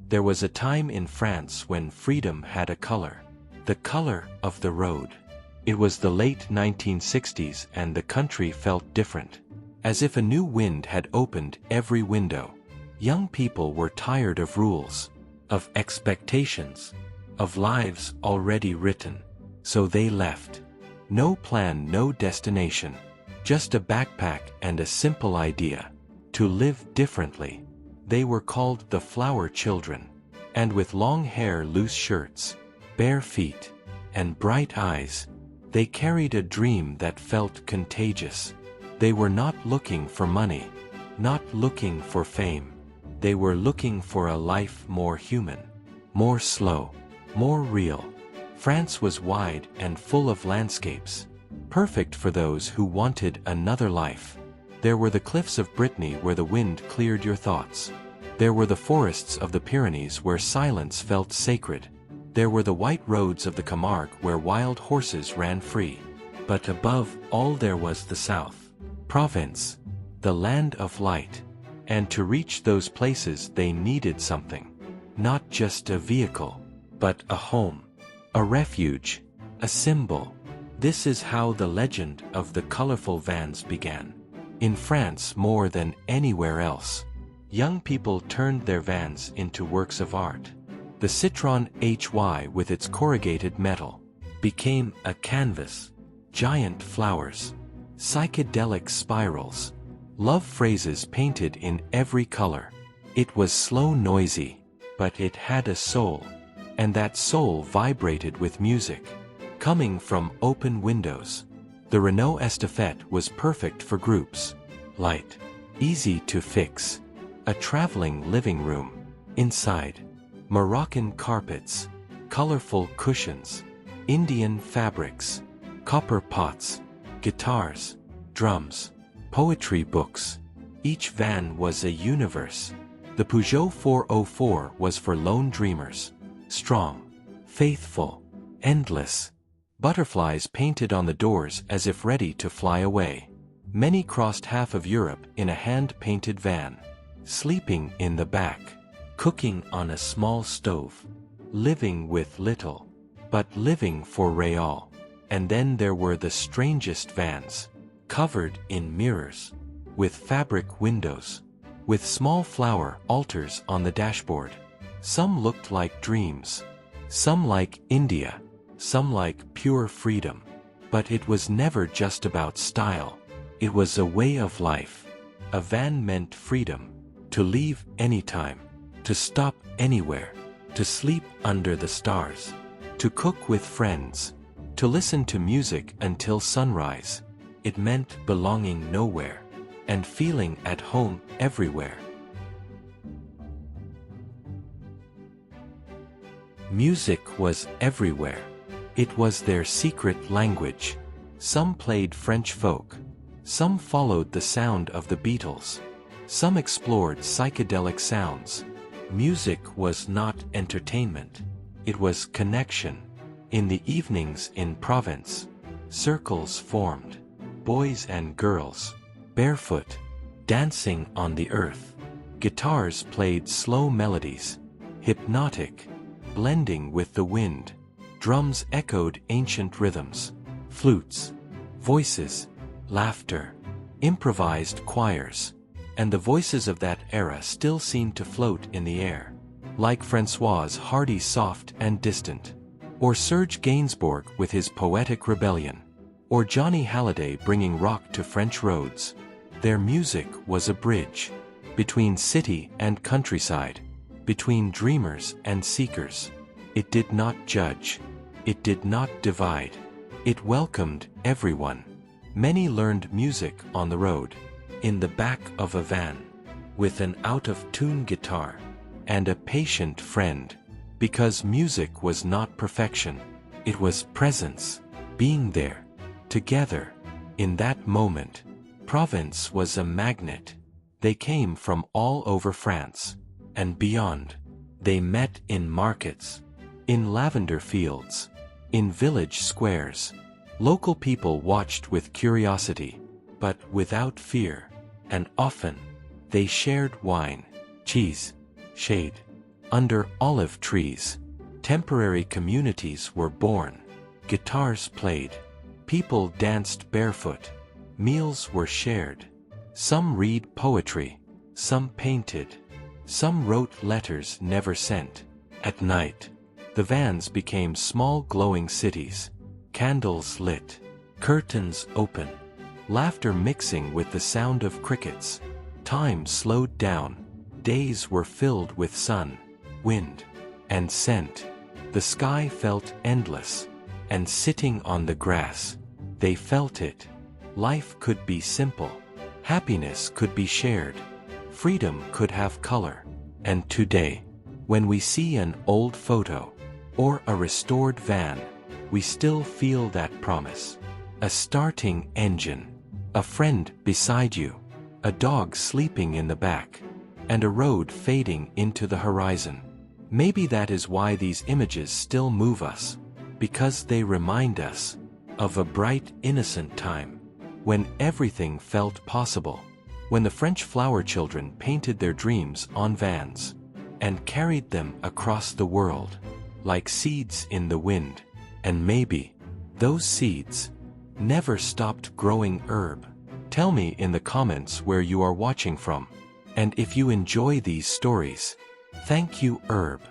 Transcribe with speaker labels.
Speaker 1: There was a time in France when freedom had a color. The color of the road. It was the late 1960s and the country felt different. As if a new wind had opened every window. Young people were tired of rules, of expectations, of lives already written. So they left. No plan, no destination. Just a backpack and a simple idea. To live differently. They were called the flower children. And with long hair, loose shirts, bare feet, and bright eyes, they carried a dream that felt contagious. They were not looking for money, not looking for fame. They were looking for a life more human, more slow, more real. France was wide and full of landscapes, perfect for those who wanted another life. There were the cliffs of Brittany where the wind cleared your thoughts. There were the forests of the Pyrenees where silence felt sacred. There were the white roads of the Camargue where wild horses ran free. But above all there was the south. Provence, the land of light. And to reach those places they needed something. Not just a vehicle, but a home. A refuge. A symbol. This is how the legend of the colorful vans began. In France more than anywhere else, young people turned their vans into works of art. The Citroën HY with its corrugated metal became a canvas. Giant flowers. Psychedelic spirals. Love phrases painted in every color. It was slow, noisy, but it had a soul. And that soul vibrated with music. Coming from open windows. The Renault Estafette was perfect for groups. Light. Easy to fix. A traveling living room. Inside. Moroccan carpets. Colorful cushions. Indian fabrics. Copper pots. Guitars. Drums. Poetry books. Each van was a universe. The Peugeot 404 was for lone dreamers. Strong. Faithful. Endless. Butterflies painted on the doors as if ready to fly away. Many crossed half of Europe in a hand-painted van. Sleeping in the back. Cooking on a small stove. Living with little. But living for real. And then there were the strangest vans. Covered in mirrors. With fabric windows. With small flower altars on the dashboard. Some looked like dreams. Some like India. Some like pure freedom. But it was never just about style. It was a way of life. A van meant freedom. To leave anytime. To stop anywhere. To sleep under the stars. To cook with friends. To listen to music until sunrise. It meant belonging nowhere. And feeling at home everywhere. Music was everywhere. It was their secret language. Some played French folk. Some followed the sound of the Beatles. Some explored psychedelic sounds. Music was not entertainment. It was connection. In the evenings in Provence, circles formed. Boys and girls, barefoot, dancing on the earth. Guitars played slow melodies, hypnotic, blending with the wind. Drums echoed ancient rhythms. Flutes, voices, laughter, improvised choirs. And the voices of that era still seemed to float in the air. Like François Hardy, soft and distant. Or Serge Gainsbourg with his poetic rebellion. Or Johnny Hallyday bringing rock to French roads. Their music was a bridge. Between city and countryside. Between dreamers and seekers. It did not judge. It did not divide. It welcomed everyone. Many learned music on the road. In the back of a van. With an out-of-tune guitar. And a patient friend. Because music was not perfection. It was presence. Being there. Together. In that moment. Provence was a magnet. They came from all over France. And beyond. They met in markets. In lavender fields. In village squares. Local people watched with curiosity. But without fear. And often. They shared wine. Cheese. Shade. Under olive trees, temporary communities were born. Guitars played. People danced barefoot. Meals were shared. Some read poetry. Some painted. Some wrote letters never sent. At night, the vans became small glowing cities. Candles lit. Curtains open. Laughter mixing with the sound of crickets. Time slowed down. Days were filled with sun, wind, and scent. The sky felt endless. And sitting on the grass, they felt it. Life could be simple. Happiness could be shared. Freedom could have color. And today, when we see an old photo, or a restored van, we still feel that promise. A starting engine. A friend beside you. A dog sleeping in the back. And a road fading into the horizon. Maybe that is why these images still move us. Because they remind us of a bright, innocent time, when everything felt possible, when the French flower children painted their dreams on vans, and carried them across the world, like seeds in the wind, and maybe those seeds never stopped growing herb. Tell me in the comments where you are watching from, and if you enjoy these stories, thank you herb.